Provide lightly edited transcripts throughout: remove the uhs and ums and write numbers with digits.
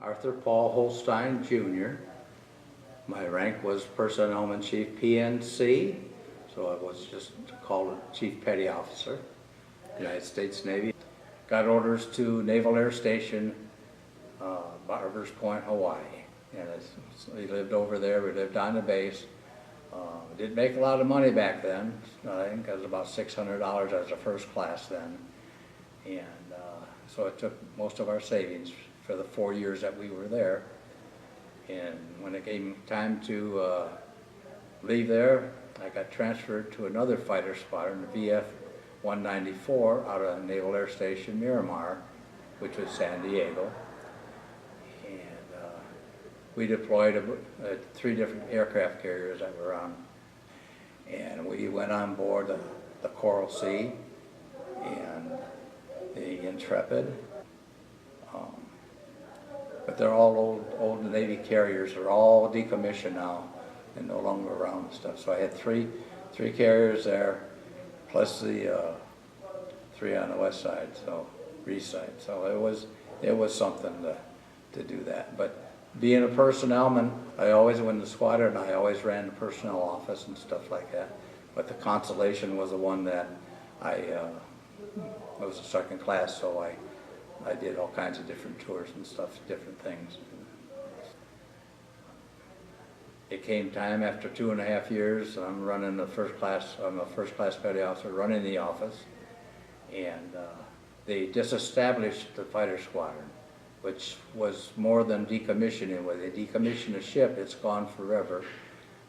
Arthur Paul Holstein, Jr. My rank was Personnelman Chief PNC, so I was just called a Chief Petty Officer, United States Navy. Got orders to Naval Air Station, Barbers Point, Hawaii. And we lived over there, we lived on the base. Didn't make a lot of money back then. I think it was about $600 as a first class then. And so it took most of our savings for the 4 years that we were there. And when it came time to leave there, I got transferred to another fighter squadron, the VF 194, out of Naval Air Station Miramar, which was San Diego. And we deployed 3 different aircraft carriers that were on. And we went on board the Coral Sea and the Intrepid. But they're all old Navy carriers. They're all decommissioned now and no longer around and stuff. So I had three carriers there, plus the 3 on the west side, so east side. So it was something to do that. But being a personnelman, I always went to the squadron. I always ran the personnel office and stuff like that. But the Constellation was the one that I was a second class, so I did all kinds of different tours and stuff, different things. It came time after 2.5 years, I'm running the first class, I'm a first class petty officer running the office, and they disestablished the fighter squadron, which was more than decommissioning. When they decommission a ship, it's gone forever.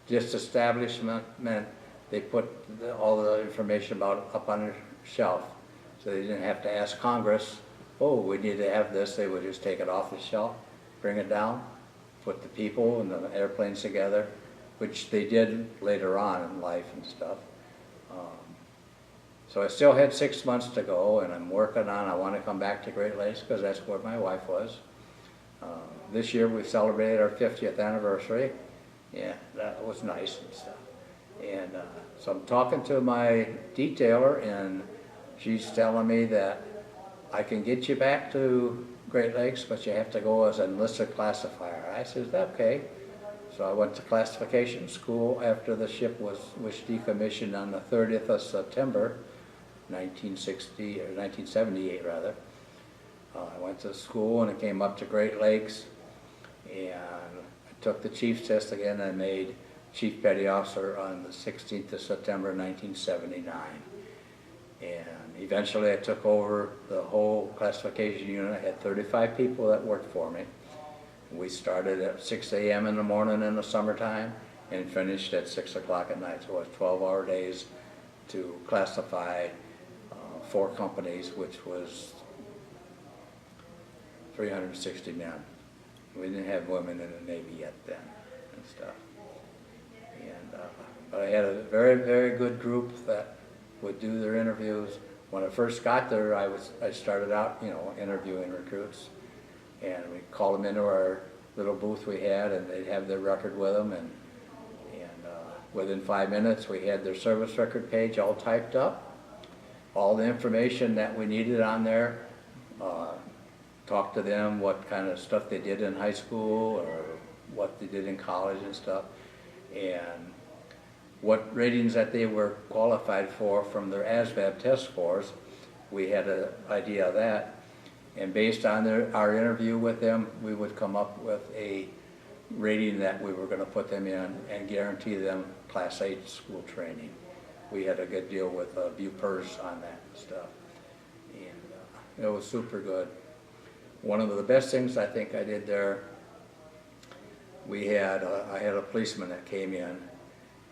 Disestablishment meant they put all the information about it up on a shelf, so they didn't have to ask Congress, oh, we need to have this. They would just take it off the shelf, bring it down, put the people and the airplanes together, which they did later on in life and stuff. So I still had 6 months to go, and I'm working on, I want to come back to Great Lakes because that's where my wife was. This year we celebrated our 50th anniversary. Yeah, that was nice and stuff. And so I'm talking to my detailer, and she's telling me that I can get you back to Great Lakes, but you have to go as an enlisted classifier. I said, okay. So I went to classification school after the ship was decommissioned on the 30th of September, 1960, or 1978 rather. I went to school and I came up to Great Lakes, and I took the chief's test again and made Chief Petty Officer on the 16th of September 1979. And eventually I took over the whole classification unit. I had 35 people that worked for me. We started at 6 a.m. in the morning in the summertime and finished at 6 o'clock at night. So it was 12-hour days to classify 4 companies, which was 360 men. We didn't have women in the Navy yet then and stuff. And, but I had a very, very good group that would do their interviews. When I first got there, I started out, interviewing recruits, and we called them into our little booth we had, and they'd have their record with them, and within 5 minutes we had their service record page all typed up, all the information that we needed on there. Talk to them what kind of stuff they did in high school or what they did in college and stuff, and what ratings that they were qualified for from their ASVAB test scores. We had an idea of that, and based on our interview with them, we would come up with a rating that we were going to put them in and guarantee them Class 8 school training. We had a good deal with BUPERS on that stuff, and it was super good. One of the best things I think I did there, I had a policeman that came in,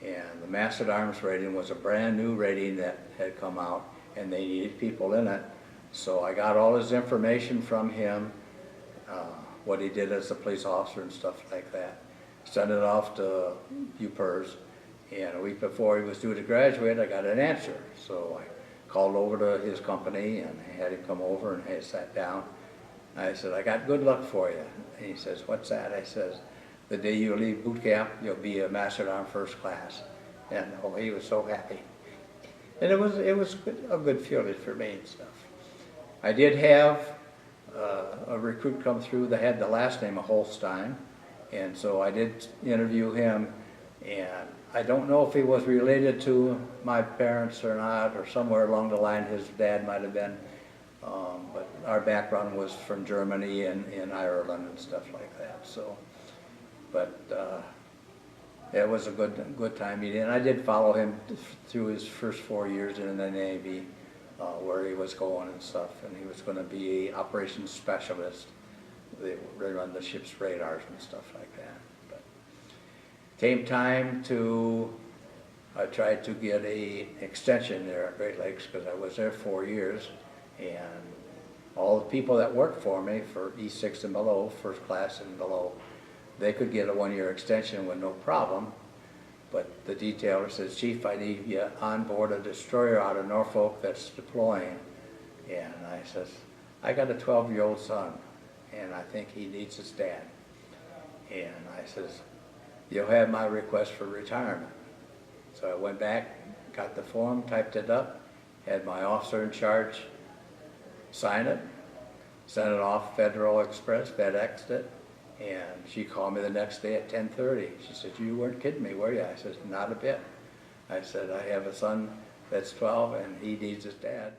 and the Master at Arms rating was a brand new rating that had come out, and they needed people in it. So I got all his information from him, what he did as a police officer and stuff like that. Sent it off to BUPERS, and a week before he was due to graduate, I got an answer. So I called over to his company and had him come over, and I sat down. I said, I got good luck for you. And he says, what's that? I says, the day you leave boot camp, you'll be a Master at Arms first class. And oh, he was so happy. And it was a good feeling for me and stuff. I did have a recruit come through that had the last name of Holstein, and so I did interview him, and I don't know if he was related to my parents or not, or somewhere along the line his dad might have been, but our background was from Germany and Ireland and stuff like that, so, but it was a good time meeting, and I did follow him through his first 4 years in the Navy, where he was going and stuff, and he was going to be an operations specialist. They run the ship's radars and stuff like that. But came time to, I tried to get a extension there at Great Lakes because I was there 4 years, and all the people that worked for me for E6 and below, first class and below, they could get a 1-year extension with no problem. But the detailer says, "Chief, I need you on board a destroyer out of Norfolk that's deploying." And I says, "I got a 12-year-old son, and I think he needs his dad." And I says, "You'll have my request for retirement." So I went back, got the form, typed it up, had my officer in charge sign it, sent it off Federal Express, FedExed it, and she called me the next day at 10:30. She said, "You weren't kidding me, were you?" I said, "Not a bit." I said, "I have a son that's 12 and he needs his dad."